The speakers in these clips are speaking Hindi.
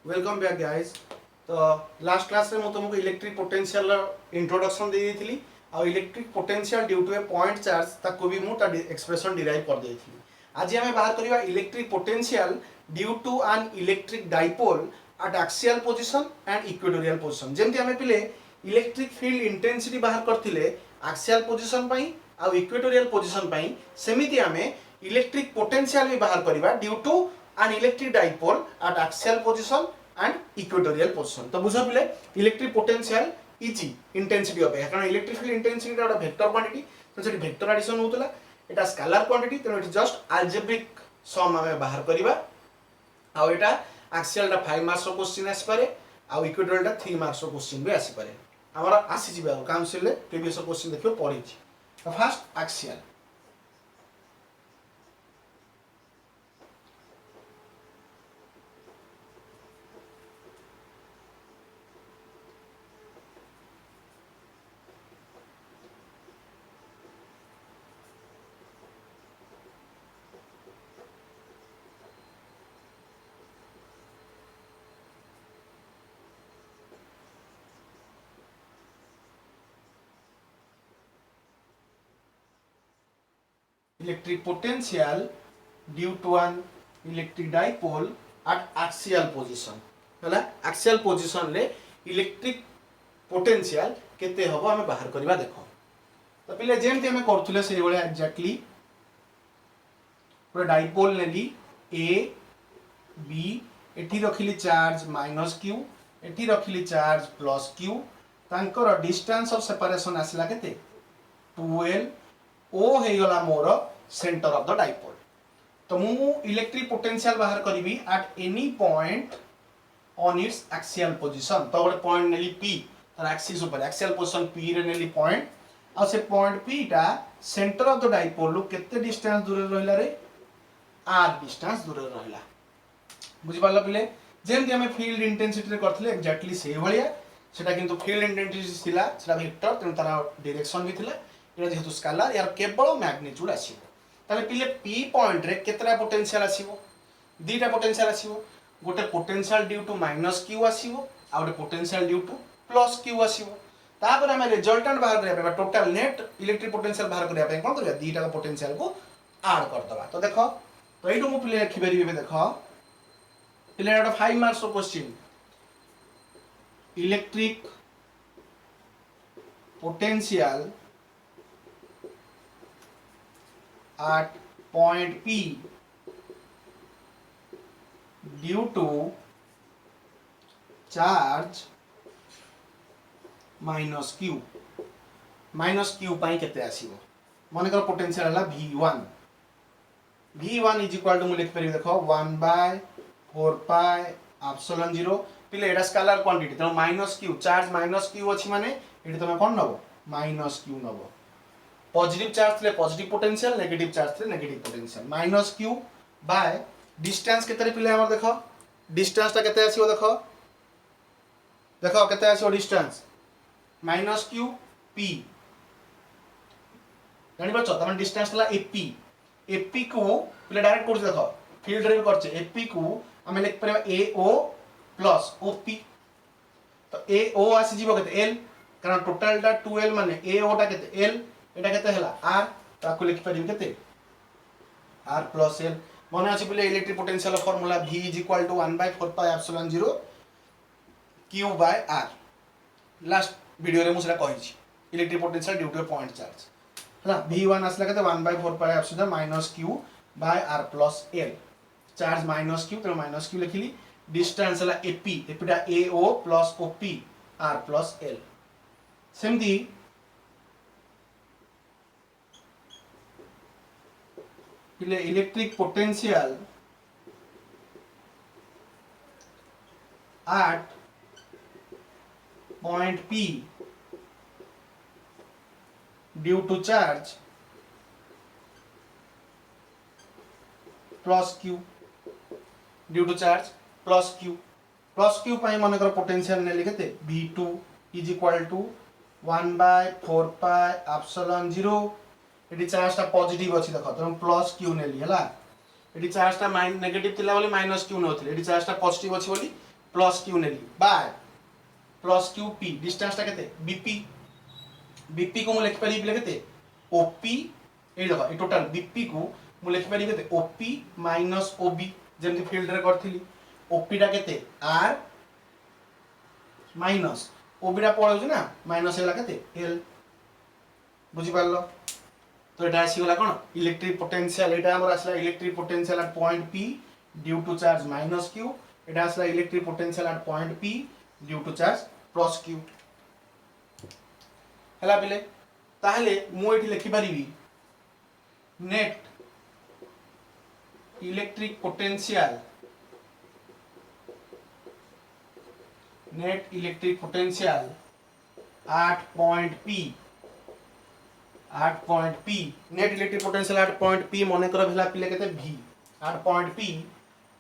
Welcome back guys. तो लास्ट क्लास रे मु तुमको इलेक्ट्रिक पोटेंशियल इंट्रोडक्शन दे देथिली आ electric potential due to a point charge ताको भी मु ता एक्सप्रेशन डिराइव कर देथिली। आज हमें बात करबा electric potential due to an electric dipole at axial position and equatorial position. जेमति हमें पिले इलेक्ट्रिक फील्ड इंटेंसिटी बाहर करथिले एक्सियल पोजीशन पई आ इक्वेटोरियल पोजीशन पई, सेमिति हमें इलेक्ट्रिक पोटेंशियल भी बाहर करबा due to an electric dipole at axial position and equatorial position। तो बुझ पिले electric potential is intensity of कारण इलेक्ट्रिक फील्ड इंटेंसिटी टा वेक्टर क्वांटिटी, तो सेठी वेक्टर एडिशन होतला, एटा स्केलर क्वांटिटी, तो इट जस्ट अलजेब्रिक सम हमें बाहर करबा। आ एटा एक्सियल टा 5 मार्क्स रो क्वेश्चन आसी पारे आ इक्वेटोरियल टा 3 मार्क्स रो क्वेश्चन भी आसी पारे। हमरा आसी जिबा काउंसिल ले प्रीवियस क्वेश्चन देखियो पढिछि। तो first axial electric potential due to an electric dipole at axial position हला axial position ले electric potential केते हबो हमें बाहर करबा। देखो तो पहिले जेमते हमें करथुले से बळे एग्जैक्टली पूरा डाइपोल नेली ए बी, एठी रखिली चार्ज -q, एठी रखिली चार्ज +q, तांकर डिस्टेंस ऑफ सेपरेशन आसला केते 2l, ओ हे गला मोर सेंटर ऑफ द डाइपोल। तो मु इलेक्ट्रिक पोटेंशियल बाहर करी at any point on it's axial position. तो गोटे पॉइंट नेली p तर एक्सिस ऊपर एक्सियल पोजीशन p रे नेली पॉइंट, आ से पॉइंट p टा सेंटर ऑफ द डाइपोल लो केते डिस्टेंस दूर रहला रे r डिस्टेंस दूर रहला। बुझि पाला पिले जेमति हमें फील्ड इंटेंसिटी रे करथले एग्जैक्टली सेही भलिया, सेटा किंतु फील्ड इंटेंसिटी थिला सेटा वेक्टर, तेनु तारा डायरेक्शन भी थिला, एटा जेहेतु स्केलर यार केवल मैग्नीट्यूड आसीबो। ताले पिले p पॉइंट रे केतरा पोटेंशियल आसीबो, दीटा पोटेंशियल आसीबो, गोटे पोटेंशियल ड्यू टू -q आसीबो आ गोटे पोटेंशियल ड्यू टू +q आसीबो। तापर हमें रिजल्टेंट बाहर करिया पे टोटल नेट इलेक्ट्रिक पोटेंशियल बाहर करिया पे कोन करिया दीटा को पोटेंशियल को ऐड कर दबा। तो देखो तो एटू मु पिले लिखि परिबे। देखो पिले एटा 5 मार्क्स रो question electric potential at point P due to charge -q पाई केते आसीबो। मन कर पोटेंशियल हला v1 इज इक्वल टू मु लिख परिबे। देखो 1/4 पाई एप्सिलॉन 0 पिले एटा स्केलर क्वांटिटी, तो -q चार्ज -q अछि माने एटी तमे कोन नबो -q नबो। पॉजिटिव चार्ज थे पॉजिटिव पोटेंशियल, नेगेटिव चार्ज थे negative potential. -q by distance केते पिले हमर देखो डिस्टेंस ता केते आसीबो। देखो देखो केते आसीबो डिस्टेंस -q p, जानि परछ तमन डिस्टेंस ला ap को पिले डायरेक्ट करछ। देखो फील्ड रे करछ ap को हम लिख परबा ao प्लस op, तो ao आसी जीवो केते l, कारण टोटल टा 2l माने ao टा केते l, एटा केते हला r, ताको लिखि परिबे केते r प्लस l। मने अछि बोले electric potential formula v is equal to 1/4 pi epsilon 0 q by r। Last video रे मुसरा कहिछि electric potential due to point charge हला v1 आसला केते 1/4 pi epsilon -q by r plus l, charge -q तो -q लिखिली, डिस्टेंस हला ap, टा ao plus op r plus l। सेमती electric potential at point P due to charge +q due to charge +q पाई मन कर पोटेंशियल ने लिखते v2 is equal to 1/4 pi epsilon 0। एटी चार्ज टा पॉजिटिव अछि देखो त +q नेली हला, एटी चार्ज टा नेगेटिव थिला बोली -q नथले, एटी चार्ज टा पॉजिटिव अछि बोली प्लस क्यू नेली by plus q p distance टा केते बीपी बीपी को मु लिखि पारि बिले केते ओपी ए देखो ए टोटल बीपी को मु लिखि पारि केते ओपी माइनस ओबी जेमति फील्ड रे करथिली ओपी टा केते आर माइनस ओबी टा पळौ ना माइनस हेला केते एल बुझी पारलो तो एटा आसी गला कोन इलेक्ट्रिक पोटेंशियल एटा हमर आसला electric potential at point P due to charge minus q एटा आसला electric potential at point P due to charge plus q हला बिले ताहले मु एठी लिखि परिबी net electric potential at point P net electric potential at point P मने कर भेला पिले केते V at point P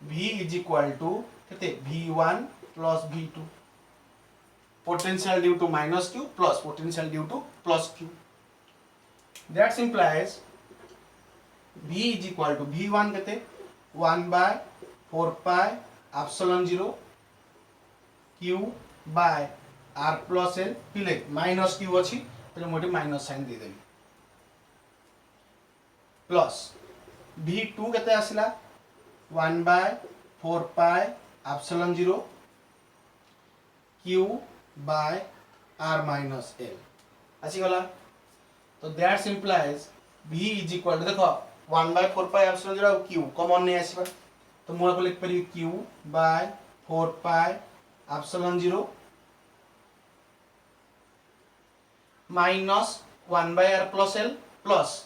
V is equal to केते V1 plus V2 potential due to minus Q plus potential due to plus Q that implies V is equal to V1 केते 1 by 4 pi epsilon 0 Q by R plus L पिले minus Q अछि तो मोटे माइनस साइन दे देबी प्लस V2 केते आसिला 1 by 4 pi epsilon 0 Q by R minus L आसी गला तो that implies V is equal to देखो 1 by 4 pi epsilon 0 Q common नहीं आसीबा तो मोर को लिख परी Q by 4 pi epsilon 0 minus 1 by R plus L plus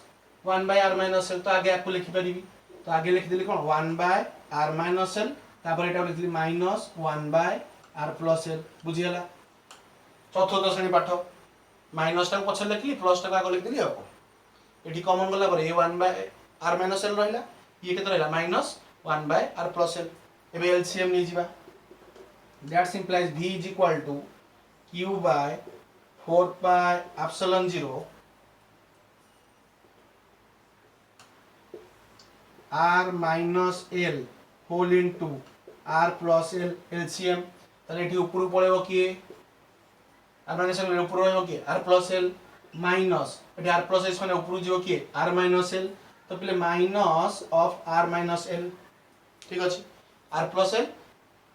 1 by R minus L तो आगे आपको लिखि परिबी तो आगे लिख देली कोन 1 by R minus L तापर एटा लिखली minus 1 by R plus L बुझी हला चतुर्थ श्रेणी पाठ माइनस टा पछे लिखली प्लस टा आगे लिख देली अब एठी कॉमन गला पर ए 1 by R minus L रहला ये केते रहला minus 1 by R plus L एबे एलसीएम नै जिबा that implies V is equal to Q by 4 pi epsilon 0 R minus L whole into R plus L LCM ताले एठी ऊपर पळेबो की R minus L ऊपर रहबो की R plus L माइनस एठी R plus S माने ऊपर जिवो की R minus L तो पले minus of R minus L ठीक अछि R plus L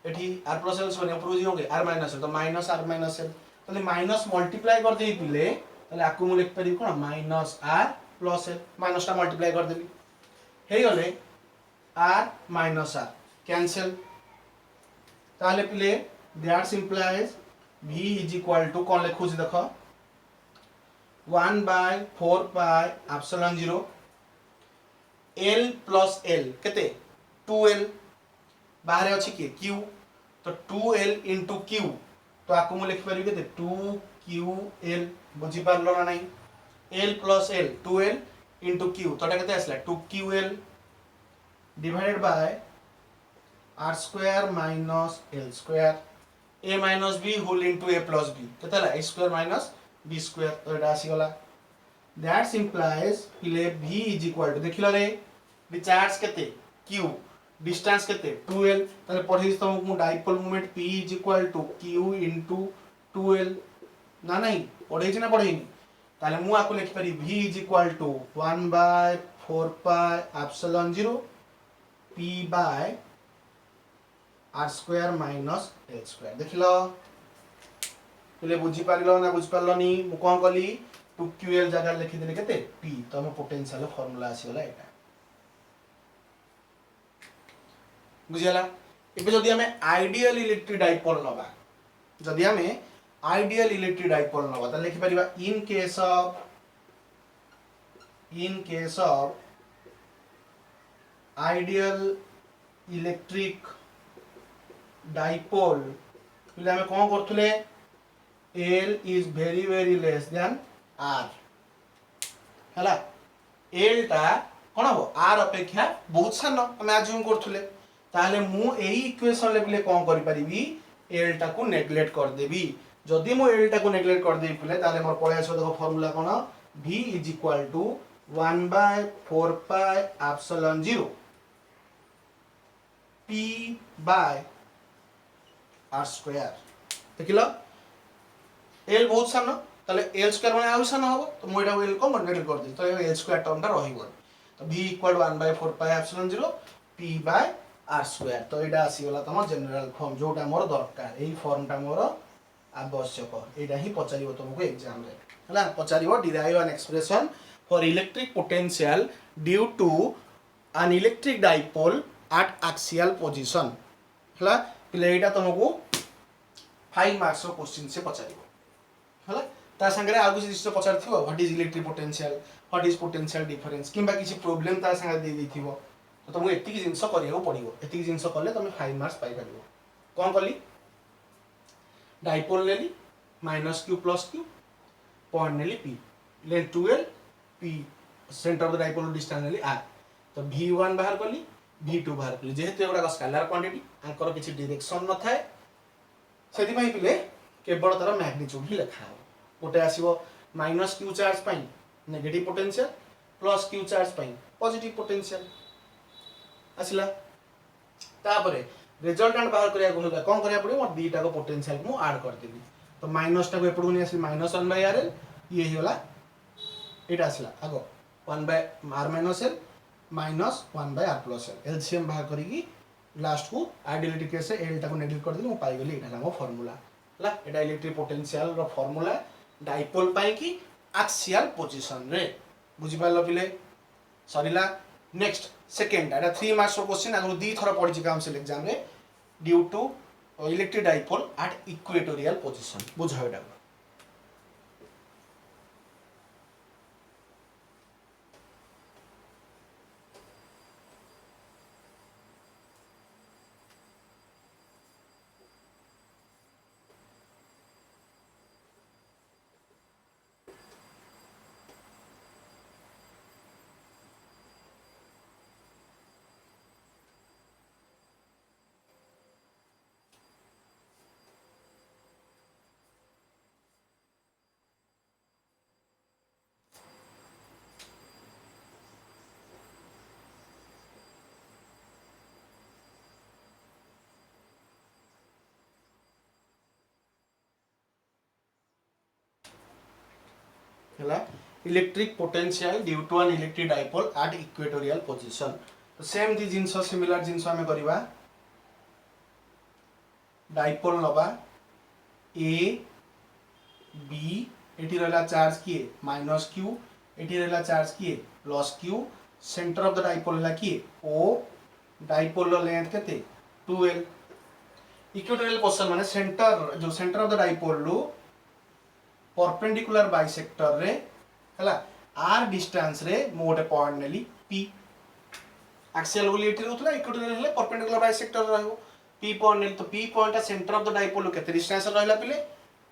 एठी R plus L माने ऊपर जिवो की R minus L तो माइनस R minus L ताले माइनस मल्टीप्लाई कर देई पिले ताले आकु मु लिख परि कोन minus R plus L minus टा मल्टीप्लाई कर देली हे गले R minus R कैंसिल ताले पिले that implies V is equal to कोन लिखुछि देखो 1 by 4 pi epsilon 0 L plus L केते 2L बाहर अछि की Q तो 2L into Q तो आकु मु लिखि परिबे केते 2QL बुझी पारलो ना नहीं L plus L 2L into Q तो केते आसला 2QL divided by R square minus L square A minus B whole into A plus B केते ला A square minus B square तो एटा आसी गला that implies पिले V is equal to देखिलो रे चार्ज केते Q डिस्टेंस केते 2L ताले पढि तमक मु dipole moment P is equal to Q into 2L ना नहीं पढै छी ना पढैनी ताले मु आको लिखि पारि V is equal to 1 by 4 pi epsilon 0 P by R square minus L square देखिलो पिले बुझी पारिलो ना बुझी पारलोनी मु कोन कली 2QL जगह लिखि देले केते P तो हम पोटेंशियल फार्मूला आसी गला एटा बुझियाला एबे जदि हमें आइडियल इलेक्ट्रिक डाइपोल नबा जदि हमें आइडियल इलेक्ट्रिक डाइपोल नबा त लिखि परिबा in case of ideal electric dipole पिले हमें कोन करथुले L is very less than R हला L ता कोन हो R अपेक्षा बहुत सान हम अज्यूम करथुले ताले मु एही इक्वेशन लेबले कोन करि परिबी L टा को नेग्लेक्ट कर देबी जदि मु L टा को नेग्लेक्ट कर देबी पिले ताले मोर पळे आछो देखो formula cone V is equal to 1 by 4 pi epsilon 0 P by R square देखिल एल बहुत सान ताले एल स्क्वायर माने आउ सान हो तो मोइडा एल को नेगेटिव कर दी तो एल स्क्वायर टर्म टा रहिबो तो v equal 1/4 pi epsilon 0 p by R square तो एटा आसी गला तम जनरल फॉर्म जोटा मोर दरकार एई फॉर्म टा मोर आवश्यक एटा ही पचारिबो तुमको एग्जाम रे हला पचारिबो derive an expression for electric potential due to an electric dipole at axial position हला पिले एटा तुमको 5 मार्क्स रो क्वेश्चन से पचारिबो हला ता संगे आ कुछ जिस पचारथिबो what is electric potential what is potential difference किंबा किसी प्रॉब्लम ता संगे दे दिथिबो तो तुमको एतिकी जिंस करियो पड़िबो एतिकी जिंस करले तुम 5 मार्क्स पाई परिबो कोन करली डाइपोल लेली -q + q पॉइंट नेली p लेंथ 12 p centre of the dipole distance नेली r तो v1 बाहर करली v2 बाहर करली जेहेतु एगुडा स्केलर क्वांटिटी आंकर किसी डायरेक्शन न थाए सेति पई पिले केवल तार मैग्नीट्यूड ही लिखा हो गोटे आसीबो -q चार्ज पई नेगेटिव पोटेंशियल +q चार्ज पई पॉजिटिव पोटेंशियल आसिला तापरे रिजल्टेंट बाहर करिया को कोन करिया पड़ियो मोर दीटा को पोटेंशियल को ऐड कर देबी तो माइनस टा को एपडू नि आसी -1/rl ये ही होला एटा आसिला आगो 1/r-l -1/r+l एलसीएम बाहर करिकी लास्ट को आइडियलिटी केस से एल टा को नेगेटिव कर देली मो पाई गेली एटा हमो फार्मूला हला एटा इलेक्ट्रिक पोटेंशियल रो फार्मूला डाइपोल पाई की एक्सियल पोजीशन रे बुझि पालो पिले सरीला नेक्स्ट सेकंड एटा 3 मार्क्स रो क्वेश्चन अगर दी थरा पड़ी छि काउंसिल एग्जाम रे due to electric dipole at equatorial position बुझाओ एटा electric potential due to an electric dipole at equatorial position तो सेम दी जिंस सिमिलर जिंस हमें करबा डाइपोल नबा ए बी एटी रहला चार्ज किए -q एटी रहला चार्ज किए +q centre of the dipole ला किए o डाइपोल रो लेंथ केते 2l इक्वेटोरियल पोजीशन माने सेंटर जो centre of the dipole low perpendicular bisector रे हला r डिस्टेंस रे मो गोटे पॉइंट नेली p एक्सियल बोली एठी रहउतला इक्वेटोरियल हेले परपेंडिकुलर बाइसेक्टर रहबो p पॉइंट नेली तो p point centre of the dipole केते डिस्टेंस रहला पिले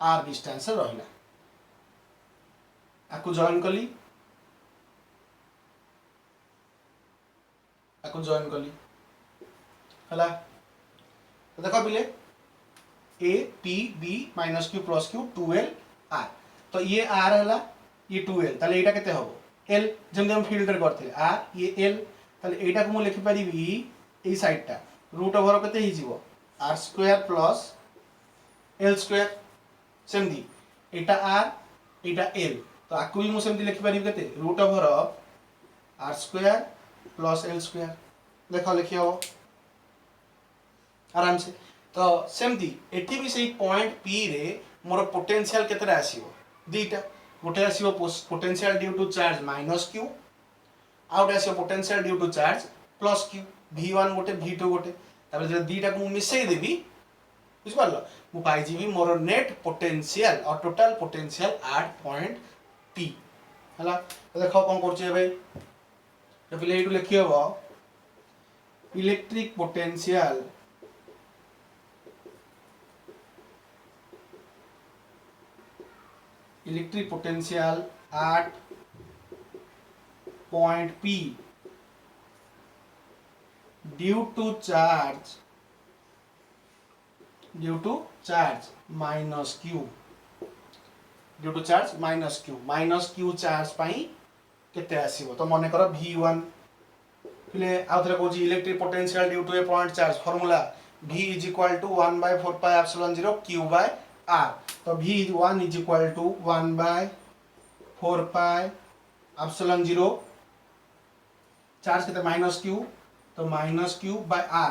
r डिस्टेंस रहला आकु जॉइन कली हला तो देखो पिले a p b -q +q 2l r तो ये r हला ये 2l ताले एटा केते हबो l जेम हम फील्ड रे करथिले r ये l ताले एटा को मु लिखि परिबी ए साइड टा रूट ओवर केते हि जीवो r² + l² सेमदी एटा r एटा l तो आकु भी मु सेमदी लिखि परिबी केते रूट ओवर r² + l² देखो लिखि हबो आराम से तो सेमदी एठी भी सही पॉइंट p रे मोर पोटेंशियल केतरा आसीबो दीटा गोटे आसीबो potential due to charge -q आउट आसीबो potential due to charge +q v1 गोटे v2 गोटे तापर जे दीटा को मिसई देबी बुझ पारलो मु पाई जीबी मोर नेट पोटेंशियल और total potential at point p हला देखो कोन करछि भाई तो पहिले एटू लिखियो electric potential at point P due to charge -q -q charge पाई केते आसीबो तो मने करो v1 फिले आउथरे को electric potential due to a point charge formula V is equal to 1 by 4 pi epsilon 0 Q by R। तो V1 is equal to 1 by 4 pi epsilon 0 charge के माइनस Q, तो minus Q by R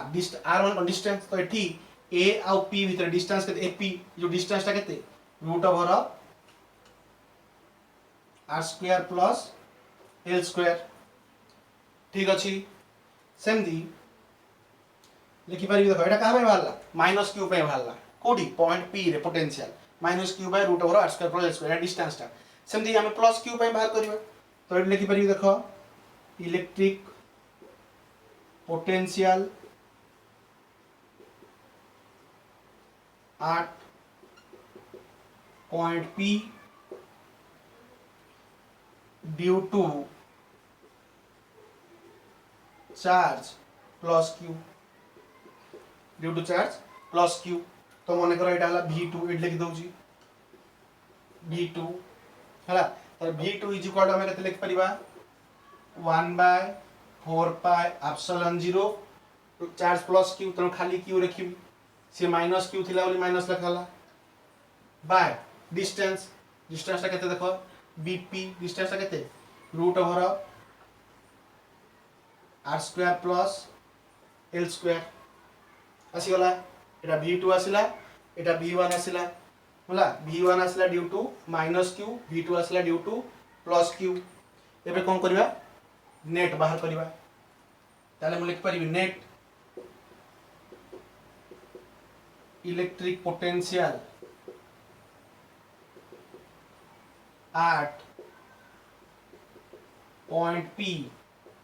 R1 distance. तो एठी A आउ P भीतर डिस्टेंस के AP जो डिस्टेंस टा केते root over R square plus L square. ठीक अछि सेमदी लिखि पारि देखो एटा का पे बाहरला माइनस Q पे बाहरला कोडी पॉइंट P रे potential minus Q by root over R square plus L square distance टा। सेमदी हम प्लस Q पे बाहर करियो तो एटा लिखि पारि देखो electric potential at point P due to charge plus Q due to charge plus Q। तो मन करो एटा हला V2 एट लिखि दउची V2 हला। तो V2 इज इक्वल टू हम केते लिख परिबा 1 by 4 pi epsilon 0 charge plus Q तो खाली Q रखिबी से माइनस Q थिला बोली माइनस लिखाला बाय डिस्टेंस डिस्टेंस ता केते देखो BP डिस्टेंस ता केते root over R square plus L square आसी गला। एटा V2 आसिला एटा V1 आसिला होला V1 आसिला due to minus Q V2 आसिला ड्यू टू प्लस Q। एबे कोन करबा नेट बाहर करबा ताले म लिख परिबी net electric potential at point P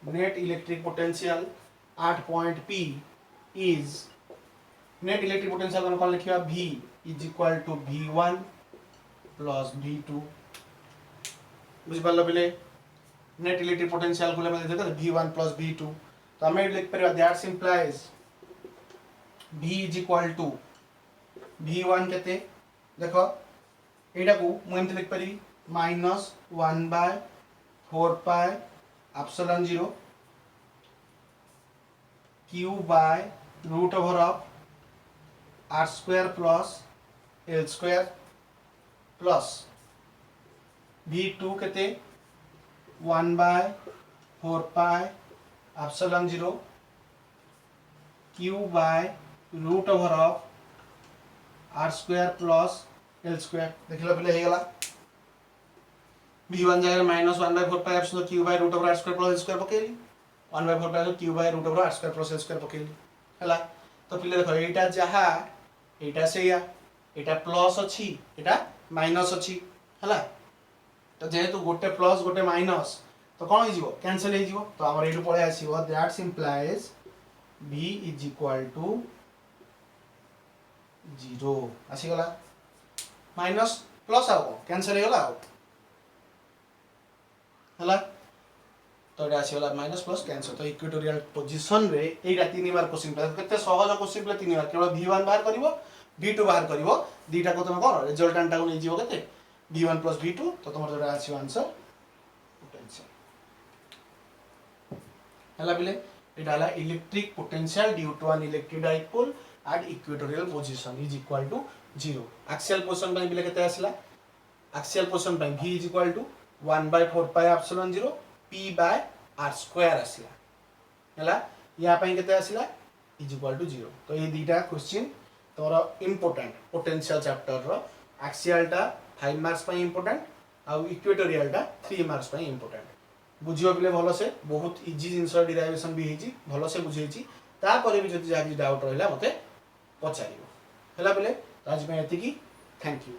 net electric potential at point P is net electric potential कौन लिखिया V is equal to V1 plus V2 बुझ पालो बिले net electric potential को लेमे देखो V1 plus V2 तो हमें लिख परिबा that implies V is equal to V1 केते देखो एटा को मु एमते लिख परिबी minus 1 by 4 pi epsilon 0 Q by root over of R square plus L square plus V2 केते 1 by 4 pi epsilon 0 Q by root over of R square plus L square देखिलो पहले हे गला V1 जगह minus 1 by 4 pi epsilon Q by root over R square plus L square पकेली 1 by 4 pi Q by root over R square plus L square पकेली हला। तो पहले देखो एटा जहा एटा से या एटा प्लस अछि एटा माइनस अछि हला। तो जेहेतु गोटे प्लस गोटे माइनस तो कोन हिजिवो कैंसिल हिजिवो तो हमर एटु पळे आसीबो that implies V is equal to 0 आसी गला माइनस प्लस आउ कैंसिल हे गला हला। तो एटा आसी गला माइनस प्लस कैंसिल तो इक्वेटोरियल पोजीशन रे एटा तीन बार क्वेश्चन केते सहज क्वेश्चन प्ले तीन बार केवल V1 बाहर करिवो V2 बाहर करिवो दीटा को तुम कर रिजल्टेंट टा को नै जिवो केते V1 plus V2 तो तुमर जोटा आसी आंसर पोटेंशियल हला बिले एटा हला electric potential due to an electric dipole at equatorial position is equal to 0। Axial position पे बिले केते आसिला एक्सियल पोजीशन पे V is equal to 1 by 4 pi epsilon 0 P by R square आसिला हला या पे केते आसिला इज इक्वल टू 0। तो ये दीटा क्वेश्चन तोरा इंपोर्टेंट पोटेंशियल चैप्टर रो एक्सियल टा 5 मार्क्स पे इंपोर्टेंट आ इक्वेटोरियल टा 3 मार्क्स पे इंपोर्टेंट बुझियो बिले भलो से बहुत इजी जिंस डेरिवेशन भी हिची भलो से बुझेची ता परे भी जति जाकी डाउट रहला मते पचारियो हला बिले आज में एति की थैंक यू।